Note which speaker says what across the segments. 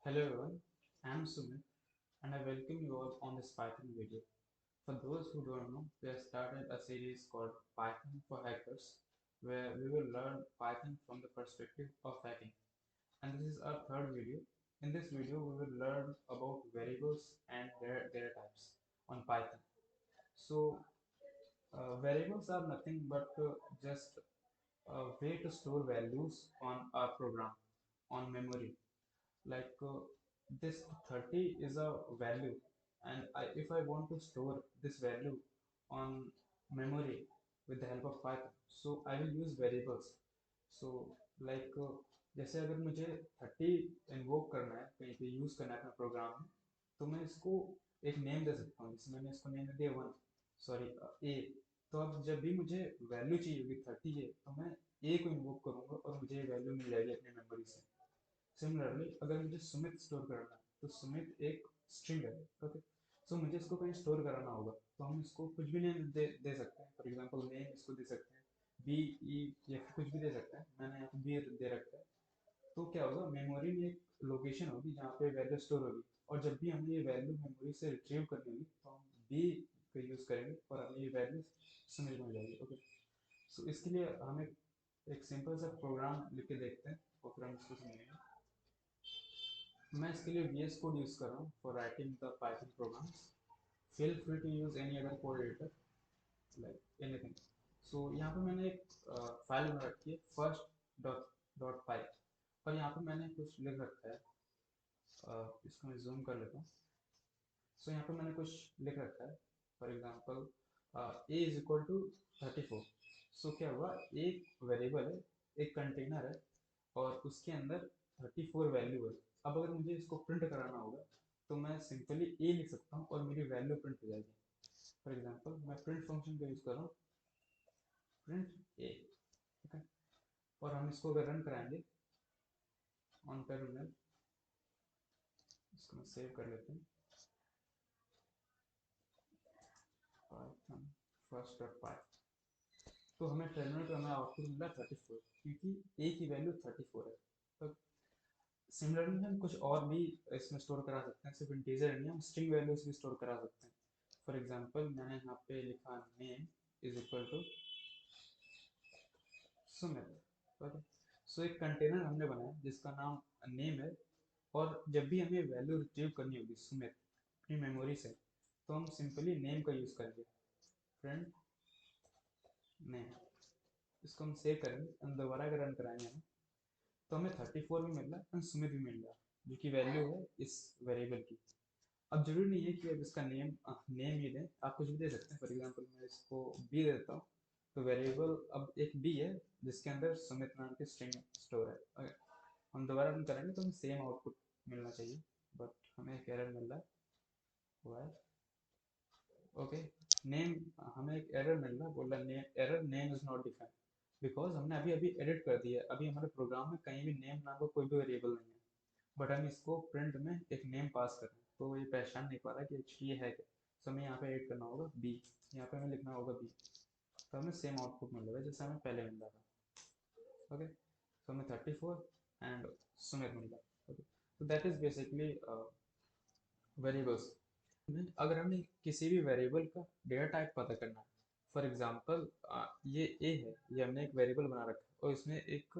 Speaker 1: Hello everyone, I am Sumit and I welcome you all on this Python video. For those who don't know, we have started a series called Python for Hackers where we will learn Python from the perspective of hacking. And this is our third video. In this video, we will learn about variables and their data types on Python. So, variables are nothing but just a way to store values on our program on memory like this 30 is a value and if I want to store this value on memory with the help of Python so I will use variables so like जैसे अगर मुझे 30 invoke करना है कहीं पे use करना है अपना प्रोग्राम में तो मैं इसको एक नेम दे सकता हूँ जैसे मैंने इसको नेम दे दिया वन सॉरी ए तो अब जब भी मुझे वैल्यू चाहिए होगी 30 है तो मैं ए को इन्वोक करूंगा और मुझे ये वैल्यू मिल जाएगी अपनी मेमोरी से सिमिलरली अगर मुझे सुमित स्टोर करना है तो सुमित एक स्ट्रिंग है ओके सो मुझे इसको कहीं स्टोर कराना होगा तो हम इसको कुछ भी नेम दे सकते हैं फॉर एग्जांपल नेम इसको दे सकते हैं बी ई या फिर कुछ भी दे सकते हैं मैंने यहाँ पे बी दे रखा है तो क्या होगा मेमोरी में एक लोकेशन होगी जहाँ पे वैल्यू स्टोर होगी और जब भी हमें ये वैल्यू मेमोरी से रिट्रीव करनी होगी तो हम बी का यूज़ करेंगे और हमें ये वैल्यू समझ में आ जाएगी ओके सो इसके लिए हम एक सिंपल सा प्रोग्राम लिख के देखते हैं और फिर हम इसको समझेंगे मैं इसके लिए VS कोड यूज़ कर रहा हूँ for writing the Python programs feel free to use any other code editor like anything so यहाँ पे मैंने एक फाइल बना रखी है फर्स्ट डॉट डॉट पाई और यहाँ पे मैंने कुछ लिख रखा है इसको मैं जूम कर लेता हूँ सो यहाँ पे मैंने कुछ लिख रखा है for example A is equal to 34 so क्या हुआ एक वेरिएबल है एक कंटेनर है और उसके अंदर 34 वैल्यू है अब अगर मुझे इसको प्रिंट कराना होगा तो मैं सिंपली ए लिख सकता हूँ और मेरी वैल्यू प्रिंट हो जाएगी फॉर एग्जांपल मैं प्रिंट फंक्शन का यूज़ कर रहा हूँ प्रिंट ए ठीक है और हम इसको अगर रन कराएंगे ऑन टर्मिनल इसको मैं सेव कर लेते हैं पाइथन फर्स्ट डॉट पाई तो हमें टर्मिनल पे हमें आउटपुट मिला 34 क्योंकि ए की वैल्यू 34 है तो सिमिलरली हम कुछ और भी इसमें स्टोर करा सकते हैं सिर्फ इंटीजर नहीं हम स्ट्रिंग वैल्यूज भी स्टोर करा सकते हैं फॉर एग्जांपल मैंने यहाँ पे लिखा name is equal to Sumit okay so एक कंटेनर हमने बनाया जिसका नाम नेम है और जब भी हमें वैल्यू रिट्रीव करनी होगी सुमित अपनी मेमोरी से तो हम सिंपली नेम का यूज़ करेंगे प्रिंट नेम इसको हम सेव करेंगे हम दोबारा अगर रन कराएंगे हम तो हमें 34 भी मिल रहा है और सुमित भी मिल रहा है जो कि वैल्यू है इस वेरिएबल की अब जरूरी नहीं है कि अब इसका नेम ही दें आप कुछ भी दे सकते हैं फॉर एग्जांपल मैं इसको बी दे देता हूँ तो वेरिएबल अब एक बी है जिसके अंदर सुमित नाम की स्ट्रिंग स्टोर है अगर हम दोबारा रन करेंगे तो हमें सेम आउटपुट मिलना चाहिए बट हमें एक एरर मिल रहा है वाई ओके नेम हमें एक एरर मिल रहा है बोल रहा है error name is not defined because हमने अभी अभी एडिट कर दिया है अभी हमारे प्रोग्राम में कहीं भी नेम नाम का कोई भी वेरिएबल नहीं है बट हम इसको प्रिंट में एक नेम पास कर रहे हैं तो ये पहचान नहीं पा रहा कि एक्चुअली ये है क्या तो हमें यहाँ पे एड करना होगा बी यहाँ पे हमें लिखना होगा बी तो हमें सेम आउटपुट मिल रहा है जैसे हमें पहले मिल रहा था ओके तो हमें 34 एंड सुमित मिल रहा है ओके तो दैट इज बेसिकली वेरिएबल्स में अगर हमें किसी भी वेरिएबल का डेटा टाइप पता करना है फॉर एग्जांपल ये ए है ये हमने एक वेरिएबल बना रखा है और इसमें एक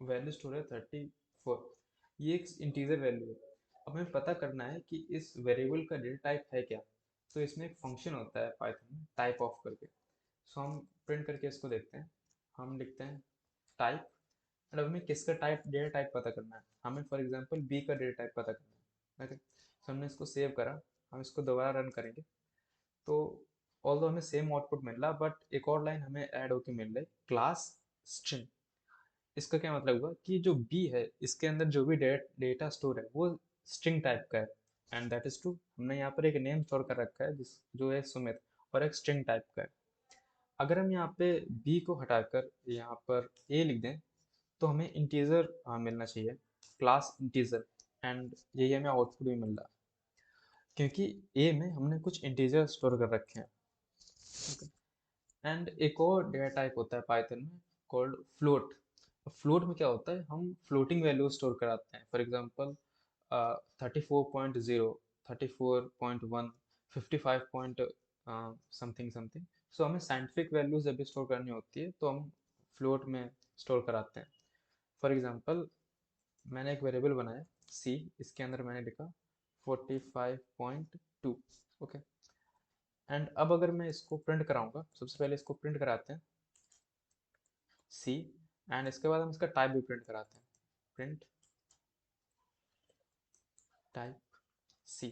Speaker 1: वैल्यू स्टोर है 34 ये एक इंटीजर वैल्यू है अब हमें पता करना है कि इस वेरिएबल का डेटा टाइप है क्या तो इसमें एक फंक्शन होता है पाइथन में टाइप ऑफ करके सो हम प्रिंट करके इसको देखते हैं हम लिखते हैं टाइप और अब हमें किसका टाइप डेटा टाइप पता करना है हमें फॉर एग्जांपल बी का डेटा टाइप पता करना है ओके सो हमने इसको सेव करा हम इसको दोबारा रन करेंगे तो ऑल्दो हमें सेम आउटपुट मिल रहा बट एक और लाइन हमें ऐड होके मिल रही क्लास स्ट्रिंग इसका क्या मतलब हुआ कि जो बी है इसके अंदर जो भी डेटा स्टोर है वो स्ट्रिंग टाइप का है एंड दैट इज ट्रू हमने यहाँ पर एक नेम स्टोर कर रखा है जिस जो है सुमित और एक स्ट्रिंग टाइप का है अगर हम यहाँ पे बी को हटाकर यहाँ पर ए लिख दें तो हमें इंटीजर मिलना चाहिए क्लास इंटीजर एंड यही हमें आउटपुट भी मिल रहा क्योंकि ए में हमने कुछ इंटीजर स्टोर कर रखे हैं एंड एक और डेटा टाइप होता है पाइथन में कॉल्ड फ्लोट फ्लोट में क्या होता है हम फ्लोटिंग वैल्यू स्टोर कराते हैं for example 34.0, 34.1, 55 point something something. So हमें साइंटिफिक वैल्यूज जब भी स्टोर करनी होती है तो हम फ्लोट में स्टोर कराते हैं। फॉर एग्जांपल मैंने एक वेरिएबल बनाया c, इसके अंदर मैंने लिखा 45.2। ओके, एंड अब अगर मैं इसको प्रिंट कराऊंगा, सबसे पहले इसको प्रिंट कराते हैं c, एंड इसके बाद हम इसका टाइप भी प्रिंट कराते हैं, प्रिंट टाइप c।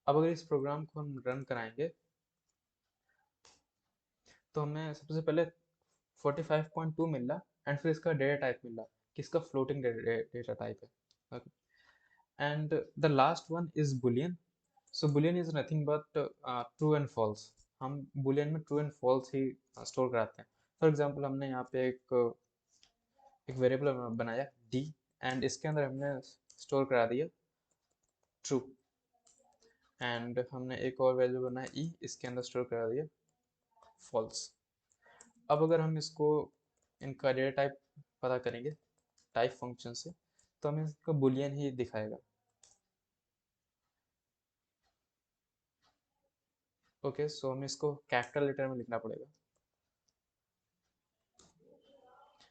Speaker 1: अब अगर इस प्रोग्राम को हम रन कराएंगे तो हमें सबसे पहले 45.2 मिल रहा, एंड फिर इसका डेटा टाइप मिल रहा कि इसका फ्लोटिंग डेटा टाइप है। Okay, and the last one is Boolean. So Boolean is nothing but true and false. हम बुलियन में ट्रू एंड फॉल्स ही स्टोर कराते हैं। फॉर एग्जांपल हमने यहाँ पे एक वेरिएबल बनाया d, एंड इसके अंदर हमने स्टोर करा दिया ट्रू, एंड हमने एक और वैल्यू बनाया e, इसके अंदर स्टोर करा दिया फॉल्स। अब अगर हम इसको इनका डेटा टाइप पता करेंगे टाइप फंक्शन से, तो हमें इसका बुलियन ही दिखाएगा। ओके, सो हमें इसको कैपिटल लेटर में लिखना पड़ेगा,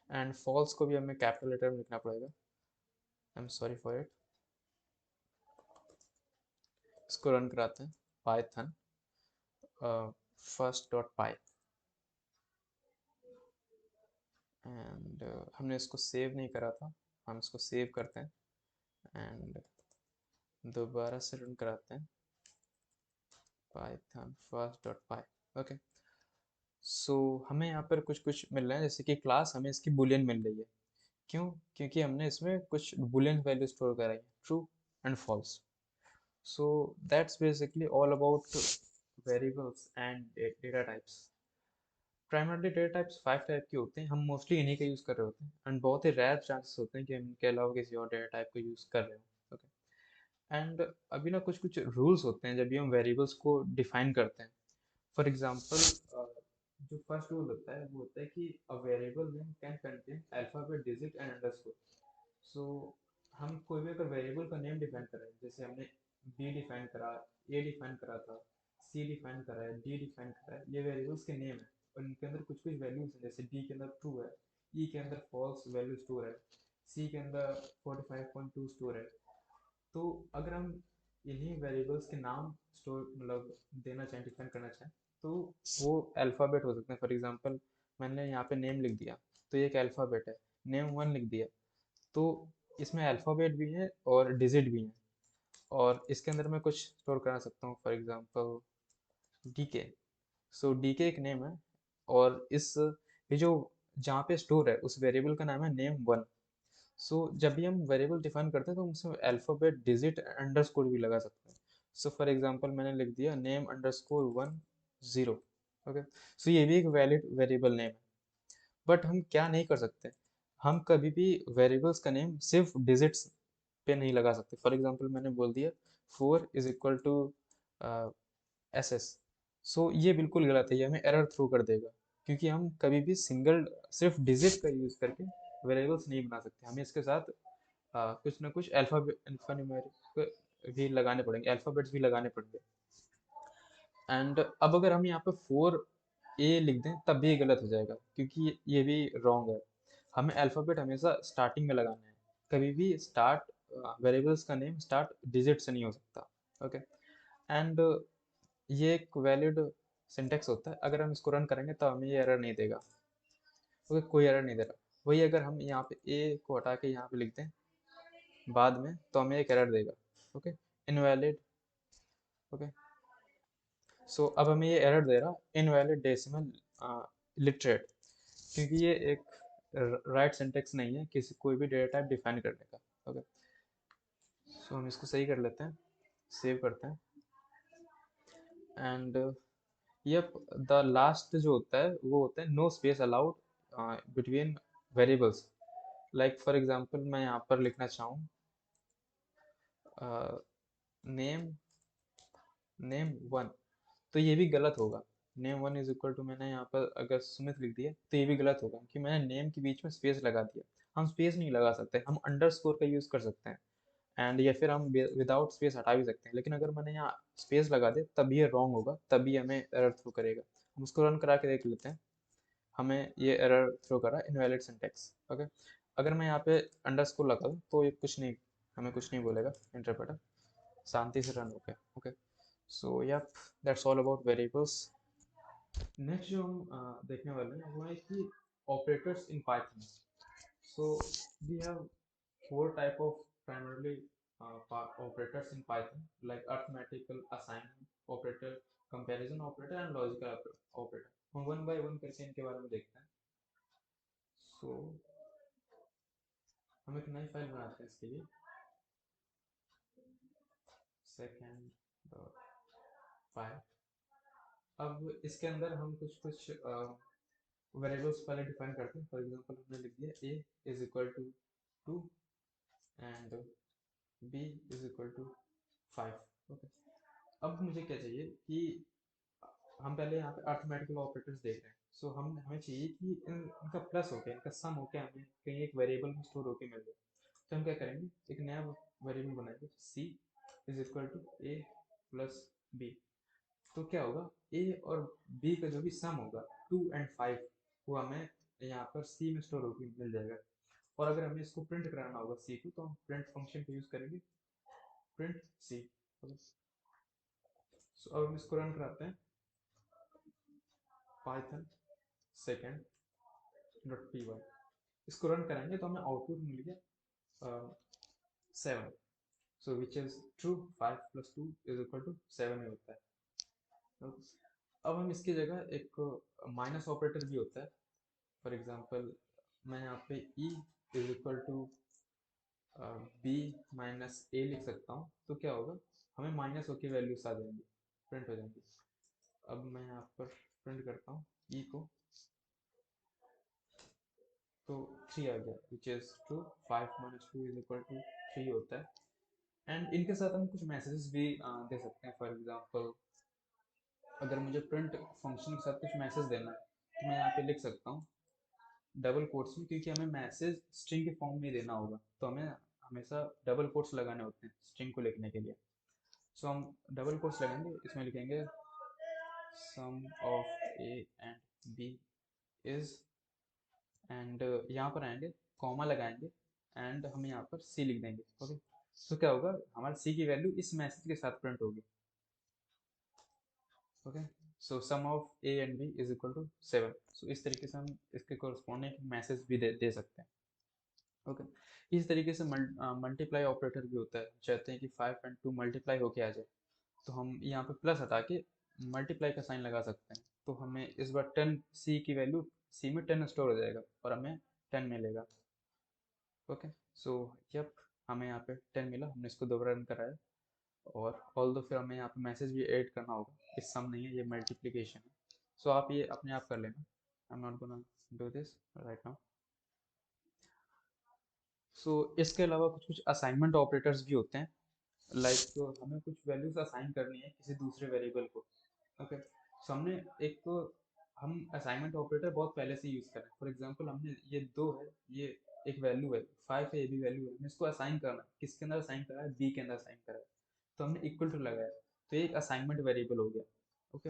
Speaker 1: एंड फॉल्स को भी हमें कैपिटल लेटर में लिखना पड़ेगा। I am sorry for it. इसको रन कराते हैं Python first dot pi, and हमने इसको सेव नहीं करा था, हम इसको सेव करते हैं एंड दोबारा से रन कराते हैं पाइथन फर्स्ट डॉट पाई। ओके, सो हमें यहाँ पर कुछ कुछ मिल रहा है, जैसे कि क्लास हमें इसकी बुलियन मिल रही है। क्यों? क्योंकि हमने इसमें कुछ बुलियन वैल्यू स्टोर कराई है, true and false. So that's basically all about variables and data types. Primarily data types 5 type के होते हैं, हम मोस्टली इन्हीं का यूज़ कर रहे होते हैं, एंड बहुत ही रेयर चांसेस होते हैं कि हम इनके अलावा किसी और डेटा टाइप को यूज़ कर रहे हो। ओके, एंड अभी ना कुछ कुछ रूल्स होते हैं जब भी हम वेरिएबल्स को डिफाइन करते हैं। फॉर एग्जांपल जो फर्स्ट रूल होता है वो होता है कि a variable name can contain alphabet, digit and underscore. So हम कोई भी अगर वेरिएबल का नेम डिफाइन कर रहे हैं, जैसे हमने बी डिफाइन करा, ए डिफाइन करा था, सी डिफाइन करा है, डी डिफाइन करा है, ये वेरिएबल्स के नेम है और इनके अंदर कुछ कुछ वैल्यूज हैं, जैसे डी के अंदर ट्रू है, ई के अंदर फॉल्स वैल्यू स्टोर है, सी के अंदर 45.2 स्टोर है। तो अगर हम इन्हीं वेरिएबल्स के नाम स्टोर मतलब देना चाहें, डिफाइन करना चाहें, तो वो अल्फ़ाबेट हो सकते हैं। फॉर एग्जांपल मैंने यहाँ पे नेम लिख दिया तो ये एक अल्फ़ाबेट है, नेम वन लिख दिया तो इसमें अल्फ़ाबेट भी है और डिजिट भी है, और इसके अंदर मैं कुछ स्टोर करा सकता हूँ, for example DK. So DK एक नेम है, और इस ये जो जहाँ पे स्टोर है उस वेरिएबल का नाम है नेम वन। सो जब भी हम वेरिएबल डिफाइन करते हैं तो हम उसमें अल्फ़ाबेट, डिजिट, अंडरस्कोर भी लगा सकते हैं। सो फॉर एग्जांपल मैंने लिख दिया नेम अंडरस्कोर 10। ओके, सो ये भी एक वैलिड वेरिएबल नेम है। बट हम क्या नहीं कर सकते, हम कभी भी वेरिएबल्स का नेम सिर्फ डिजिट्स पे नहीं लगा सकते। फॉर एग्जांपल मैंने बोल दिया 4 is equal to S S. So ये बिल्कुल गलत है, ये हमें एरर थ्रो कर देगा, क्योंकि हम कभी भी सिंगल सिर्फ डिजिट का यूज़ करके वेरिएबल्स नहीं बना सकते, हमें इसके साथ कुछ ना कुछ अल्फ़ान्यूमेरिक भी लगाने पड़ेंगे, अल्फ़ाबेट्स भी लगाने पड़ेंगे। एंड अब अगर हम यहाँ पे 4 ए लिख दें तब भी ये गलत हो जाएगा, क्योंकि ये भी रॉन्ग है। हमें अल्फ़ाबेट हमेशा स्टार्टिंग में लगाना है, कभी भी स्टार्ट वेरिएबल्स का नेम स्टार्ट डिजिट से नहीं हो सकता। ओके, एंड ये एक वैलिड सिंटेक्स होता है, अगर हम इसको रन करेंगे तो हमें ये एरर नहीं देगा। ओके, कोई एरर नहीं दे रहा। वही अगर हम यहाँ पे ए को हटा के यहाँ पे लिख दें बाद में तो हमें एक एरर देगा। Okay, invalid. ओके, सो अब हमें ये एरर दे रहा इनवैलिड डेसिमल लिटरेट, क्योंकि ये एक राइट सिंटेक्स नहीं है किसी कोई भी डेटा टाइप डिफाइन करने का। ओके, सो हम इसको सही कर लेते हैं, सेव करते हैं, एंड यप द लास्ट जो होता है वो होता है no space allowed between variables. Like for example मैं यहाँ पर लिखना चाहूँ नेम नेम वन, तो ये भी गलत होगा। Name one is equal to मैंने यहाँ पर अगर सुमित लिख दिया तो ये भी गलत होगा, कि मैंने नेम के बीच में स्पेस लगा दिया। हम स्पेस नहीं लगा सकते, हम अंडरस्कोर का यूज़ कर सकते हैं, एंड या फिर हम विदाउट स्पेस हटा भी सकते हैं, लेकिन अगर मैंने यहाँ स्पेस लगा दे तब ये रॉन्ग होगा, तभी हमें एरर थ्रो करेगा। हम उसको रन करा के देख लेते हैं। हमें ये एरर थ्रो करा, इनवैलिड सिंटैक्स। ओके, अगर मैं यहाँ पे अंडरस्कोर लगा दूँ तो ये कुछ नहीं, हमें कुछ नहीं बोलेगा इंटरप्रेटर, शांति से रन हो गया। Okay, so yep, that's all about variables. Next जो हम देखने वाले हैं वो है कि operators in Python. So we have four type of primarily operators in Python, like arithmetical, assignment operator, comparison operator and logical operator। हम वन बाय वन करके इनके बारे में देखते हैं। सो हम एक नई फाइल बनाते हैं इसके लिए, सेकेंड फाइल। अब इसके अंदर हम कुछ कुछ वेरिएबल्स पहले डिफाइन करते हैं। फॉर एग्जांपल हमने लिख दिया a is equal to 2 and b is equal to 5। Okay, अब मुझे क्या चाहिए कि हम पहले यहाँ पे अर्थमेटिकल ऑपरेटर्स देख रहे हैं। सो हम हमें चाहिए कि इनका प्लस होके, इनका सम होके हमें कहीं एक वेरिएबल में स्टोर होके मिल जाए। तो हम क्या करेंगे, एक नया वेरिएबल बनाएंगे, c is equal to a plus b। तो क्या होगा, a और b का जो भी सम होगा 2 एंड 5, वो हमें यहाँ पर c में स्टोर होके मिल जाएगा। और अगर हमें इसको प्रिंट कराना होगा c को, तो हम प्रिंट फंक्शन का यूज करेंगे, प्रिंट c। सो अब हम इसको रन कराते हैं, पाइथन second.py। इसको रन करेंगे तो हमें आउटपुट मिल गया 7। So which is true, 5 plus 2 is equal to 7 ही होता है। अब हम इसकी जगह एक माइनस ऑपरेटर भी होता है। फॉर एग्जांपल मैं यहाँ पे e is equal to b minus a लिख सकता हूँ। तो क्या होगा, हमें माइनस होके वैल्यूज आ जाएंगी, प्रिंट हो जाएंगी। अब मैं यहाँ पर प्रिंट करता हूँ e को, तो 3 आ गया, which is true, 5 minus 2 is equal to 3 होता है। एंड इनके साथ हम कुछ मैसेजेस भी दे सकते हैं। फॉर एग्जांपल अगर मुझे प्रिंट फंक्शन के साथ कुछ मैसेज देना है, तो मैं यहाँ पे लिख सकता हूँ डबल कोट्स में, क्योंकि हमें मैसेज स्ट्रिंग के फॉर्म में देना होगा, तो हमें हमेशा डबल कोट्स लगाने होते हैं स्ट्रिंग को लिखने के लिए। सो हम डबल कोट्स लगाएंगे, इसमें लिखेंगे sum of A and B is, and यहाँ पर आएंगे, कॉमा लगाएंगे, एंड हम यहाँ पर सी लिख देंगे। ओके, तो क्या होगा, हमारे सी की वैल्यू इस मैसेज के साथ प्रिंट होगी। Okay, so sum of A and B is equal to 7। So इस तरीके से हम इसके कोरस्पॉन्डिंग मैसेज भी दे सकते हैं। ओके, इस तरीके से मल्टीप्लाई ऑपरेटर भी होता है। चाहते हैं कि 5 एंड 2 मल्टीप्लाई होके आ जाए, तो हम यहाँ पे प्लस हटा के मल्टीप्लाई का साइन लगा सकते हैं। तो हमें इस बार 10 सी की वैल्यू, सी में 10 स्टोर हो जाएगा और हमें 10 मिलेगा। ओके, सो यप, हमें यहाँ पे 10 मिला, हमने इसको दोबारा रन कराया। और ऑल दो फिर हमें यहाँ पे मैसेज भी ऐड करना होगा, ये सम नहीं है, ये मल्टीप्लिकेशन है। सो आप ये अपने आप कर लेना, I am not gonna do this right now. So इसके अलावा कुछ कुछ असाइनमेंट ऑपरेटर्स भी होते हैं, लाइक हमें कुछ वैल्यूज असाइन करनी है किसी दूसरे वेरिएबल को। ओके, सो हमने एक तो हम असाइनमेंट ऑपरेटर बहुत पहले से यूज कर रहे हैं। फॉर एग्जांपल हमने ये 2 है, ये एक वैल्यू है, 5 है, ये भी वैल्यू है, हमें इसको असाइन करना है। किसके अंदर असाइन करा है, बी के अंदर असाइन करा है, तो हमने इक्वल टू लगाया, तो ये एक असाइनमेंट वेरिएबल हो गया। ओके,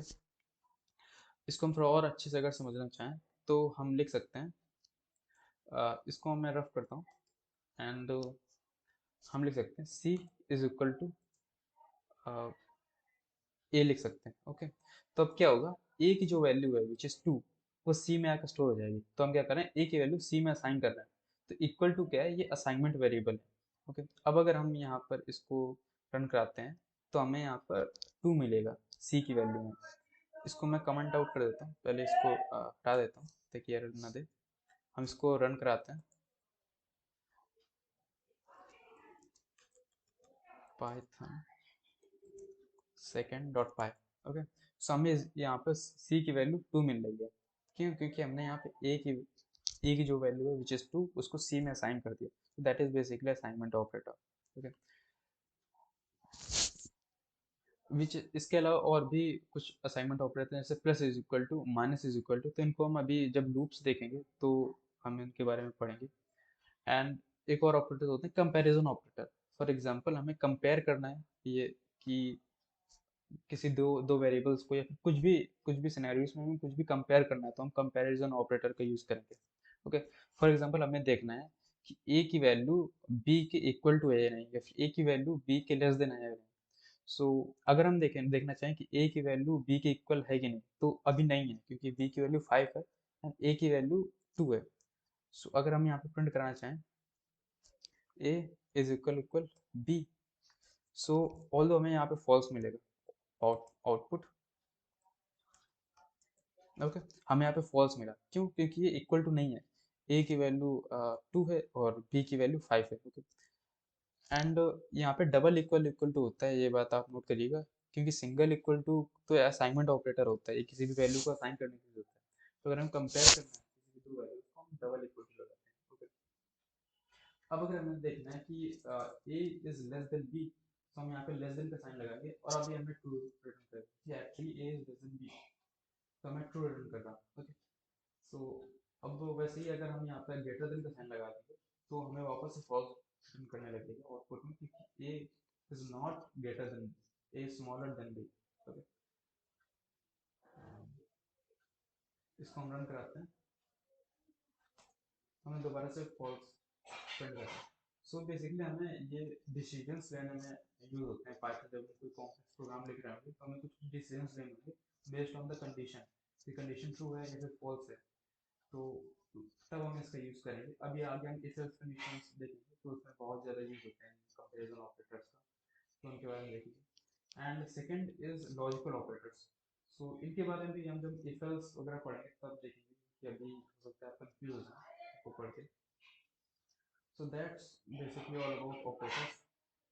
Speaker 1: इसको हम थोड़ा और अच्छे से अगर समझना चाहें तो हम लिख सकते हैं, इसको मैं रफ करता हूँ, एंड हम लिख सकते हैं सी इज इक्वल टू ए लिख सकते हैं। ओके, तो अब क्या होगा, ए की जो वैल्यू है विच इज 2, वो सी में आकर स्टोर हो जाएगी। तो हम क्या करें, ए की वैल्यू सी में असाइन कर रहे हैं, तो इक्वल टू क्या है, ये असाइनमेंट वेरिएबल है। ओके, अब अगर हम यहाँ पर इसको रन कराते हैं तो हमें यहाँ पर 2 मिलेगा सी की वैल्यू में। इसको मैं कमेंट आउट कर देता हूँ, पहले इसको हटा देता हूँ ताकि एरर ना दे। हम इसको रन कराते हैं, पाइथन second.py। ओके, सो हमें यहाँ पर सी की वैल्यू 2 मिल रही है। क्यों, क्योंकि हमने यहाँ पे ए की जो वैल्यू है विच इज 2, उसको सी में असाइन कर दिया। That is basically assignment operator. Okay, which इसके अलावा और भी कुछ असाइनमेंट ऑपरेटर हैं, जैसे plus is equal to, minus is equal to, तो इनको हम अभी जब लूप्स देखेंगे तो हम इनके बारे में पढ़ेंगे। एंड एक और ऑपरेटर होते हैं कंपैरिजन ऑपरेटर। फॉर एग्जांपल हमें कंपेयर करना है ये कि किसी दो दो वेरिएबल्स को या फिर कुछ भी सिनेरियोस में हमें कुछ भी कंपेयर करना है तो हम कंपैरिजन ऑपरेटर का यूज करेंगे। ओके, फॉर एग्जांपल हमें देखना है कि ए की वैल्यू बी के इक्वल टू है या नहीं, या फिर ए की वैल्यू बी के लेस देन है या नहीं। सो अगर हम देखना चाहें कि ए की वैल्यू बी के इक्वल है कि नहीं, तो अभी नहीं है क्योंकि बी की वैल्यू 5 है एंड ए की वैल्यू 2 है। सो अगर हम यहाँ पे प्रिंट कराना चाहें A is equal equal B, so all हमें यहाँ पे फॉल्स मिलेगा आउटपुट। ओके, हमें यहाँ पे फॉल्स मिला, क्यों? क्योंकि ये इक्वल टू नहीं है, ए की वैल्यू 2 है और बी की वैल्यू 5 है। ओके, एंड यहाँ पे डबल इक्वल इक्वल टू होता है, ये बात आप नोट करिएगा, क्योंकि सिंगल इक्वल टू तो असाइनमेंट ऑपरेटर होता है, ये किसी भी वैल्यू को असाइन करने के लिए होता है। तो अगर हम कंपेयर करना है किसी भी दो वैल्यूज को, हम डबल इक्वल टू लगाते हैं। ओके, अब अगर हमें देखना है कि ए इज लेस देन बी, तो हम यहाँ पे लेस देन का साइन लगाएंगे और अभी हमें ट्रू रिटर्न करेंगे, actually A is less than B, तो हमें ट्रू रिटर्न कर रहा है। ओके, सो अब वैसे ही अगर हम यहाँ पर ग्रेटर देन का साइन लगा देंगे तो हमें वापस से फॉल्स रिटर्न करने लगेगा आउटपुट में, क्योंकि A is not greater than B, A smaller than B. Okay, इसको हम रन कराते हैं, हमें दोबारा से फॉल्स प्रिंट करते हैं। सो बेसिकली हमें ये डिसीजंस लेने में यूज होते हैं पाइथन, जब हम कोई कॉम्प्लेक्स प्रोग्राम लिख रहे होंगे तो हमें कुछ डिसीजंस लेने होंगे बेस्ड ऑन द कंडीशन, कि कंडीशन ट्रू है या फिर फॉल्स है, तो तब हम इसका यूज करेंगे। अभी आगे हम इफ एल्स कंडीशंस देखेंगे तो उसमें बहुत ज़्यादा यूज होते हैं कंपैरिजन ऑपरेटर्स का, तो उनके बारे में देखेंगे। And second is logical operators, so इनके बारे में भी हम जब इफ एल्स वगैरह पढ़ेंगे तब देखेंगे, कि अभी हो सकता है आप कंफ्यूज हैं इसको पढ़ के। So that's basically all about operators.